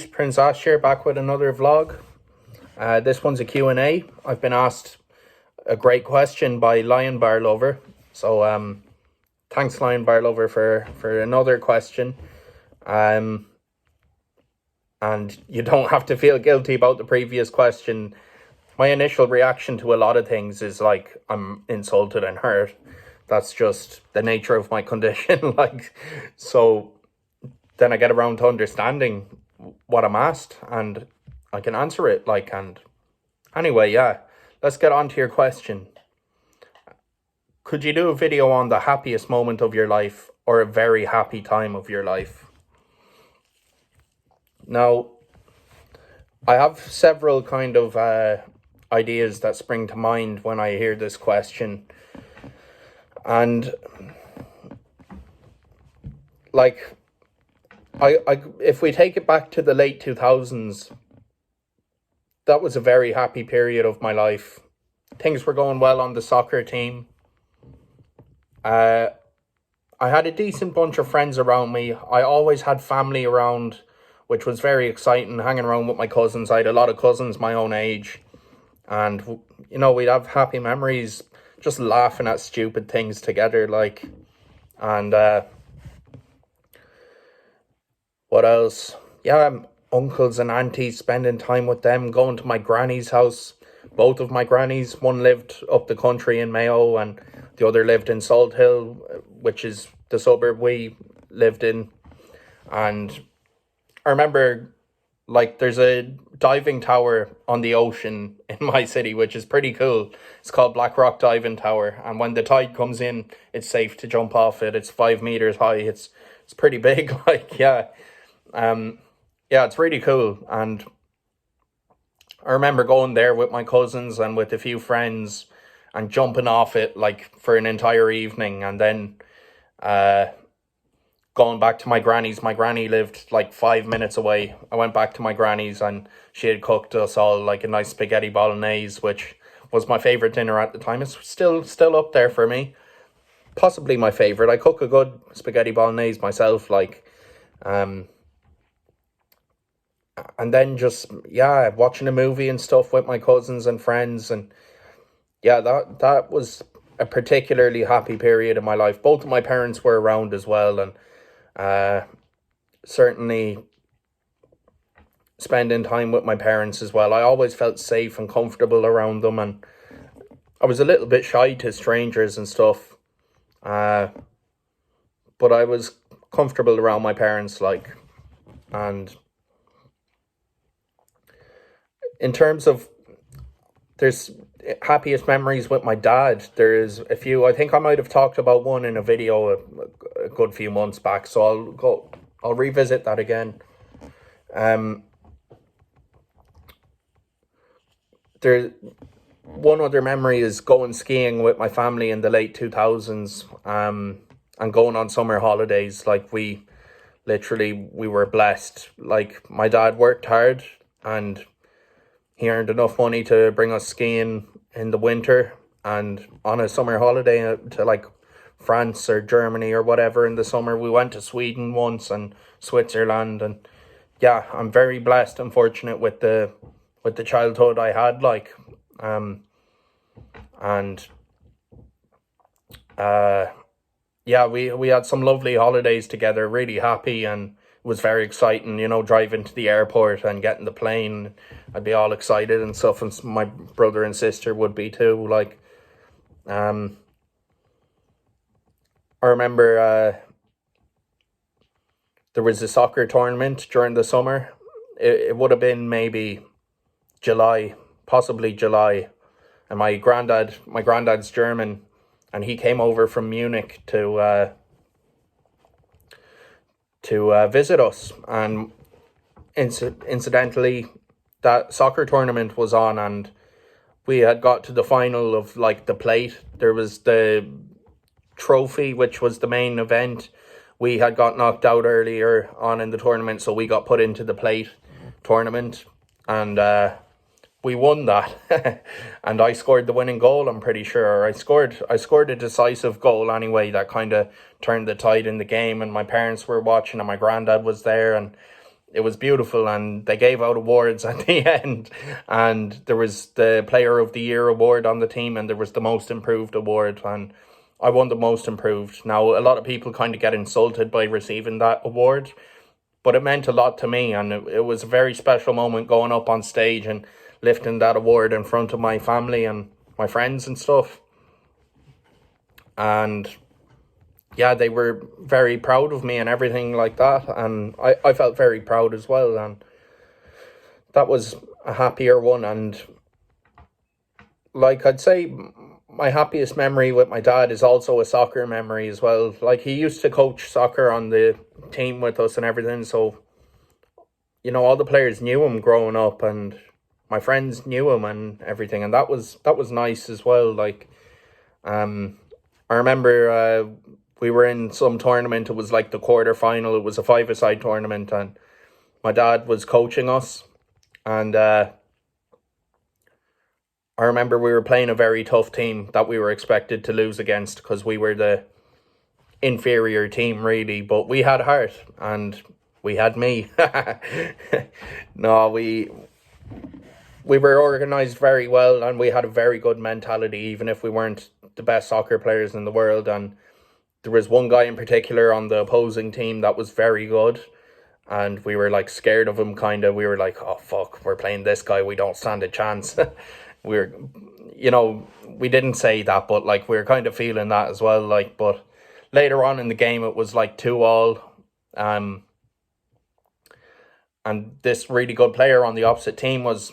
Prince Ash here, back with another vlog. This one's a Q&A. I've been asked a great question by Lion Bar Lover. So thanks Lion Bar Lover for another question. And you don't have to feel guilty about the previous question. My initial reaction to a lot of things is like, I'm insulted and hurt. That's just the nature of my condition. So then I get around to understanding what I'm asked and I can answer it. And anyway, yeah, let's get on to your question. Could you do a video on the happiest moment of your life or a very happy time of your life? Now, I have several kind of ideas that spring to mind when I hear this question. And if we take it back to the late 2000s, that was a very happy period of my life. Things were going well on the soccer team. I had a decent bunch of friends around me. I always had family around, which was very exciting, hanging around with my cousins. I had a lot of cousins my own age. And, we'd have happy memories, just laughing at stupid things together, And what else? Yeah, uncles and aunties, spending time with them, going to my granny's house. Both of my grannies, one lived up the country in Mayo and the other lived in Salt Hill, which is the suburb we lived in. And I remember, there's a diving tower on the ocean in my city, which is pretty cool. It's called Black Rock Diving Tower. And when the tide comes in, it's safe to jump off it. It's 5 meters high. It's pretty big, yeah. Yeah, it's really cool. And I remember going there with my cousins and with a few friends and jumping off it for an entire evening, and then going back to my granny's. My granny lived 5 minutes away. I went back to my granny's and she had cooked us all a nice spaghetti bolognese, which was my favorite dinner at the time. It's still up there for me. Possibly my favorite. I cook a good spaghetti bolognese myself, and then just, yeah, watching a movie and stuff with my cousins and friends. And yeah, that was a particularly happy period in my life. Both of my parents were around as well. And certainly spending time with my parents as well. I always felt safe and comfortable around them. And I was a little bit shy to strangers and stuff. But I was comfortable around my parents, and in terms of there's happiest memories with my dad, there's a few. I think I might have talked about one in a video a good few months back, so I'll revisit that again. There, one other memory is going skiing with my family in the late 2000s, and going on summer holidays. We were blessed. My dad worked hard and he earned enough money to bring us skiing in the winter, and on a summer holiday to France or Germany or whatever in the summer. We went to Sweden once and Switzerland, and yeah, I'm very blessed and fortunate with the childhood I had, yeah, we had some lovely holidays together, really happy, and it was very exciting, driving to the airport and getting the plane. I'd be all excited and stuff, and my brother and sister would be too. I remember there was a soccer tournament during the summer. It would have been maybe July, possibly July, and my granddad's German, and he came over from Munich to visit us. And incidentally, that soccer tournament was on, and we had got to the final of the plate. There was the trophy, which was the main event. We had got knocked out earlier on in the tournament, so we got put into the plate tournament, and we won that. And I scored the winning goal, I'm pretty sure. I scored a decisive goal anyway that kind of turned the tide in the game, and my parents were watching and my granddad was there, and it was beautiful, and they gave out awards at the end, and there was the Player of the Year award on the team, and there was the Most Improved award, and I won the Most Improved. Now, a lot of people kind of get insulted by receiving that award, but it meant a lot to me, and it was a very special moment going up on stage and lifting that award in front of my family and my friends and stuff. And yeah, they were very proud of me and everything like that, and I felt very proud as well, and that was a happier one. And like, I'd say my happiest memory with my dad is also a soccer memory as well. Like, he used to coach soccer on the team with us and everything, so all the players knew him growing up, and my friends knew him and everything, and that was nice as well. Like, I remember we were in some tournament. It was like the quarter final. It was a five-a-side tournament, and my dad was coaching us. And I remember we were playing a very tough team that we were expected to lose against, because we were the inferior team, really. But we had heart, and we had me. No, we were organised very well, and we had a very good mentality, even if we weren't the best soccer players in the world. And there was one guy in particular on the opposing team that was very good, and we were like scared of him, kind of. We were like, oh fuck, we're playing this guy, we don't stand a chance. We're, we didn't say that, but like, we were kind of feeling that as well. Like, but later on in the game, it was like 2-2. And this really good player on the opposite team was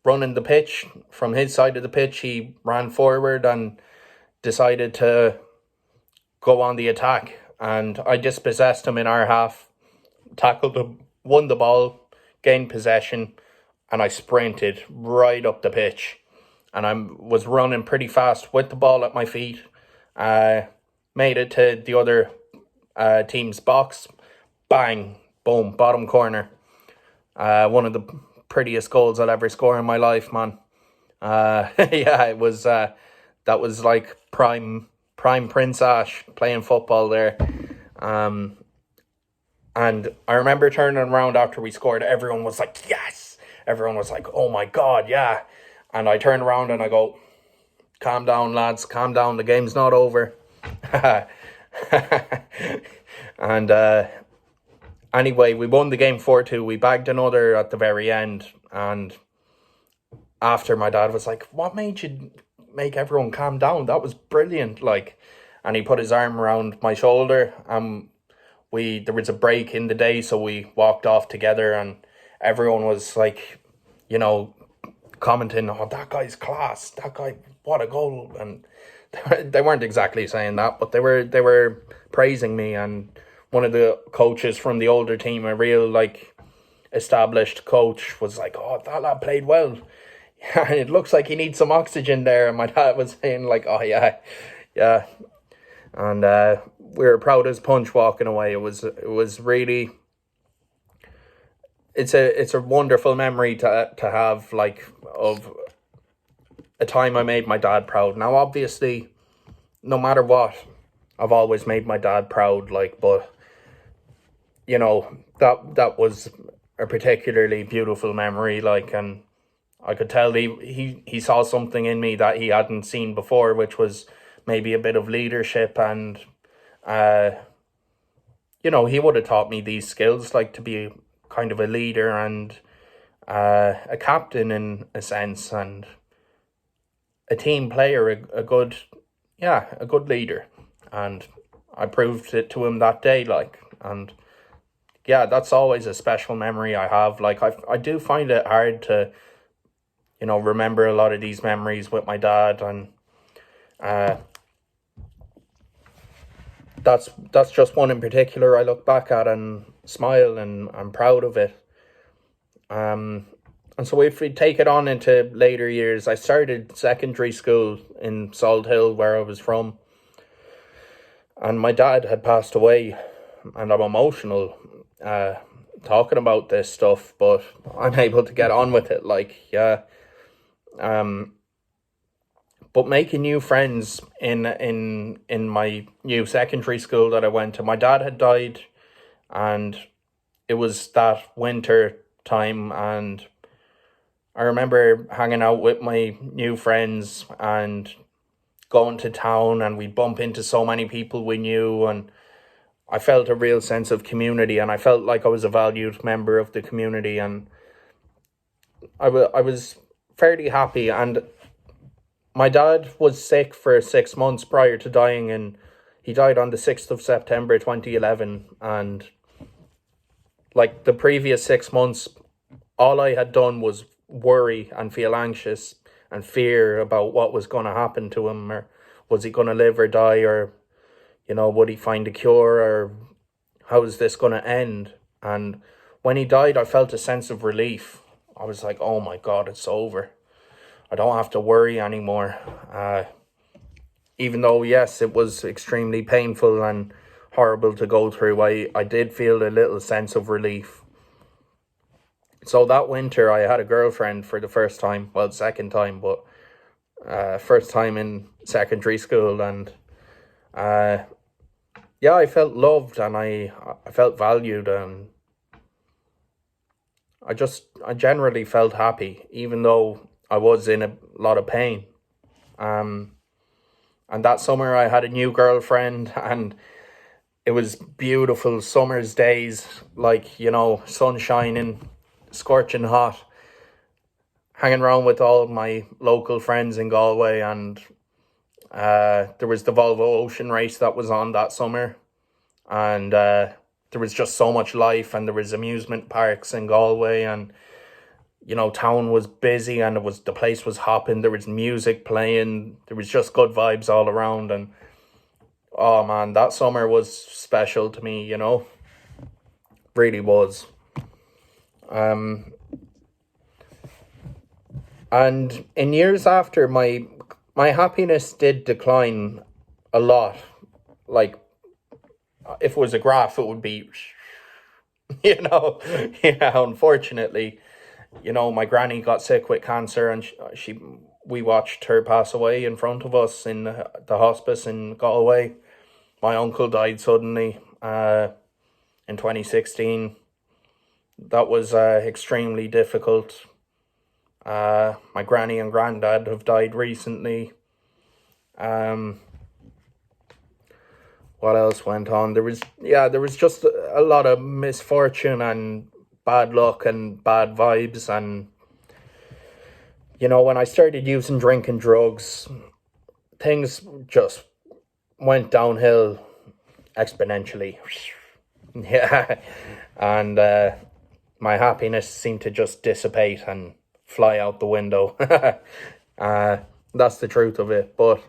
running the pitch. From his side of the pitch, he ran forward and decided to go on the attack, and I dispossessed him in our half, tackled him, won the ball, gained possession, and I sprinted right up the pitch, and I was running pretty fast with the ball at my feet. Made it to the other team's box, bang, boom, bottom corner. One of the prettiest goals I'll ever score in my life, man. Yeah, it was. That was like prime Prince Ash playing football there. And I remember turning around after we scored. Everyone was like, yes. Everyone was like, oh my God, yeah. And I turned around and I go, calm down, lads, calm down. The game's not over. And anyway, we won the game 4-2. We bagged another at the very end. And after, my dad was like, what made you make everyone calm down? That was brilliant. Like, and he put his arm around my shoulder. There was a break in the day, so we walked off together, and everyone was like, commenting, oh, that guy's class, that guy, what a goal. And they weren't exactly saying that, but they were praising me. And one of the coaches from the older team, a real like established coach, was like, oh, that lad played well. Yeah, it looks like he needs some oxygen there. And my dad was saying like, oh yeah. And we were proud as punch walking away. It was really, it's a wonderful memory to have, like, of a time I made my dad proud. Now, obviously, no matter what, I've always made my dad proud, like, but that was a particularly beautiful memory, like, and I could tell he saw something in me that he hadn't seen before, which was maybe a bit of leadership. And he would have taught me these skills, like to be kind of a leader and a captain in a sense, and a team player, a good leader. And I proved it to him that day, like. And yeah, that's always a special memory I have. Like, I do find it hard to remember a lot of these memories with my dad, and that's just one in particular I look back at and smile, and I'm proud of it. And so if we take it on into later years, I started secondary school in Salt Hill, where I was from, and my dad had passed away, and I'm emotional talking about this stuff, but I'm able to get on with it, like, yeah. But making new friends in my new secondary school that I went to, my dad had died, and it was that winter time, and I remember hanging out with my new friends and going to town, and we'd bump into so many people we knew, and I felt a real sense of community, and I felt like I was a valued member of the community, and I was fairly happy. And my dad was sick for 6 months prior to dying, and he died on the 6th of September 2011. And like the previous 6 months, all I had done was worry and feel anxious and fear about what was going to happen to him, or was he going to live or die, or, would he find a cure, or how is this going to end? And when he died, I felt a sense of relief. I was like, oh my God, it's over. I don't have to worry anymore. Even though, yes, it was extremely painful and horrible to go through, I did feel a little sense of relief. So that winter, I had a girlfriend for the first time. Well, second time, but first time in secondary school. And yeah, I felt loved, and I felt valued, and I generally felt happy, even though I was in a lot of pain. And that summer I had a new girlfriend, and it was beautiful summer's days, like, sun shining, scorching hot, hanging around with all my local friends in Galway. And there was the Volvo Ocean Race that was on that summer, and there was just so much life, and there was amusement parks in Galway, and town was busy, and the place was hopping. There was music playing. There was just good vibes all around, and oh man, that summer was special to me. Really was. And in years after, my happiness did decline a lot. Like, if it was a graph, it would be, yeah, unfortunately. My granny got sick with cancer, and we watched her pass away in front of us in the hospice in Galway. My uncle died suddenly in 2016. That was extremely difficult. My granny and granddad have died recently. What else went on? There was just a lot of misfortune and bad luck and bad vibes. And when I started using drink and drugs, things just went downhill exponentially. Yeah. And my happiness seemed to just dissipate and fly out the window. That's the truth of it. But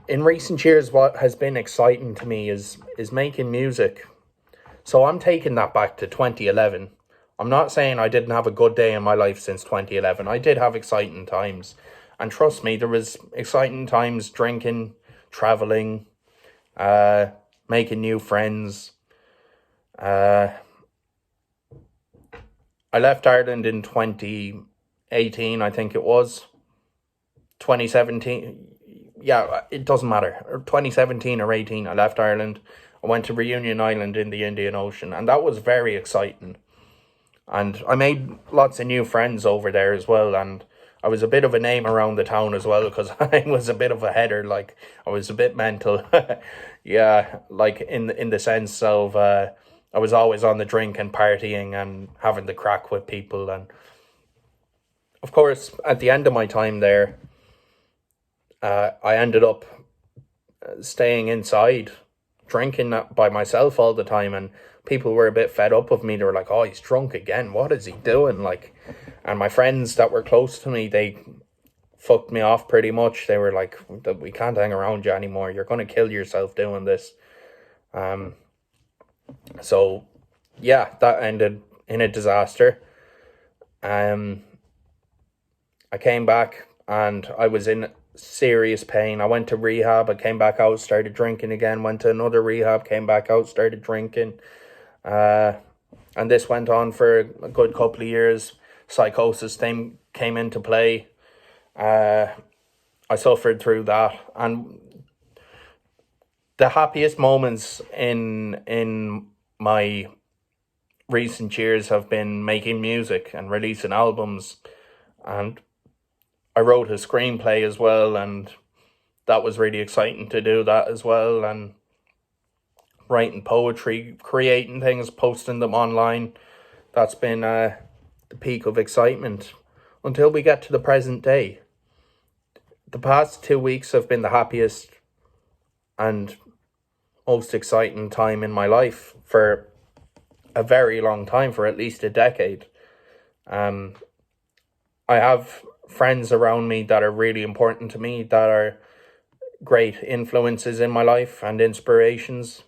in recent years, what has been exciting to me is making music. So I'm taking that back to 2011. I'm not saying I didn't have a good day in my life since 2011. I did have exciting times. And trust me, there was exciting times drinking, traveling, making new friends. I left Ireland in 2018, I think it was. 2017. Yeah, it doesn't matter. 2017 or 18, I left Ireland. I went to Reunion Island in the Indian Ocean, and that was very exciting. And I made lots of new friends over there as well, and I was a bit of a name around the town as well, because I was a bit of a header. Like, I was a bit mental. Yeah, like in the sense of I was always on the drink and partying and having the crack with people. And of course, at the end of my time there, I ended up staying inside, drinking by myself all the time, and people were a bit fed up of me. They were like, oh, he's drunk again, what is he doing? Like, and my friends that were close to me, they fucked me off pretty much. They were like, we can't hang around you anymore, you're going to kill yourself doing this. So yeah, that ended in a disaster. I came back, and I was in serious pain. I went to rehab, I came back out, started drinking again, went to another rehab, came back out, started drinking. And this went on for a good couple of years. Psychosis thing came into play. I suffered through that, and the happiest moments in my recent years have been making music and releasing albums, and I wrote a screenplay as well, and that was really exciting to do that as well, and writing poetry, creating things, posting them online. That's been the peak of excitement until we get to the present day. The past 2 weeks have been the happiest and most exciting time in my life for a very long time, for at least a decade. I have friends around me that are really important to me, that are great influences in my life and inspirations.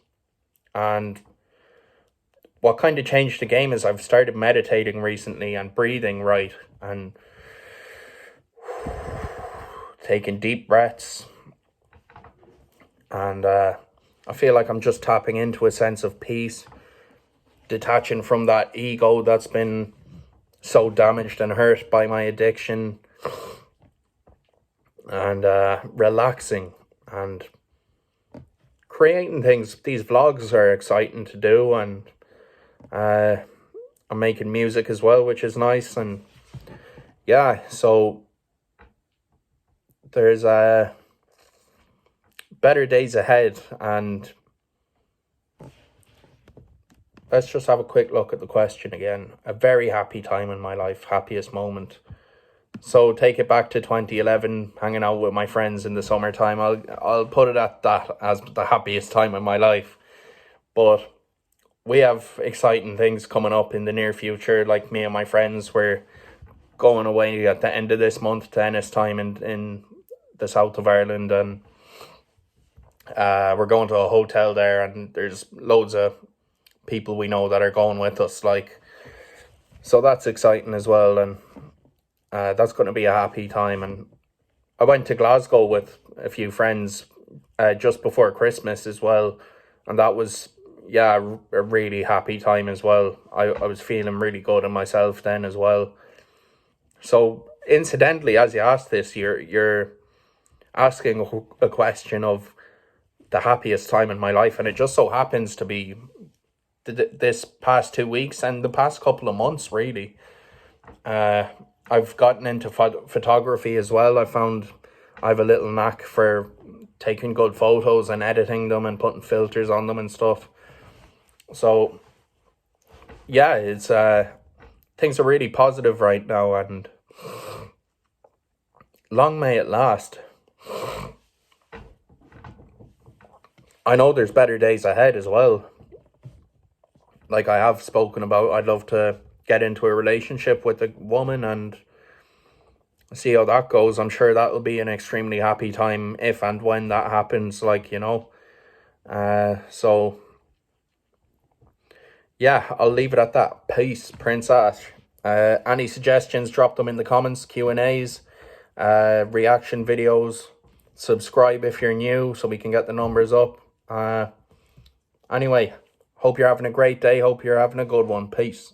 And what kind of changed the game is I've started meditating recently and breathing right and taking deep breaths. And I feel like I'm just tapping into a sense of peace, detaching from that ego that's been so damaged and hurt by my addiction, and relaxing and creating things. These vlogs are exciting to do, and I'm making music as well, which is nice. And yeah, so there's better days ahead, and let's just have a quick look at the question again. A very happy time in my life, happiest moment. So take it back to 2011, hanging out with my friends in the summertime. I'll put it at that as the happiest time in my life. But we have exciting things coming up in the near future. Like me and my friends, we're going away at the end of this month to Ennis-time in the south of Ireland, and we're going to a hotel there, and there's loads of people we know that are going with us. So that's exciting as well, and that's going to be a happy time. And I went to Glasgow with a few friends just before Christmas as well, and that was a really happy time as well. I was feeling really good in myself then as well. So incidentally, as you asked this, you're asking a question of the happiest time in my life, and it just so happens to be this past 2 weeks and the past couple of months, really. I've gotten into photography as well. I found I have a little knack for taking good photos and editing them and putting filters on them and stuff. So yeah, it's things are really positive right now, and long may it last. I know there's better days ahead as well. Like I have spoken about, I'd love to get into a relationship with a woman and see how that goes. I'm sure that'll be an extremely happy time if and when that happens, so yeah, I'll leave it at that. Peace, Prince Ash. Any suggestions, drop them in the comments, Q&As, reaction videos. Subscribe if you're new so we can get the numbers up. Anyway, hope you're having a great day. Hope you're having a good one. Peace.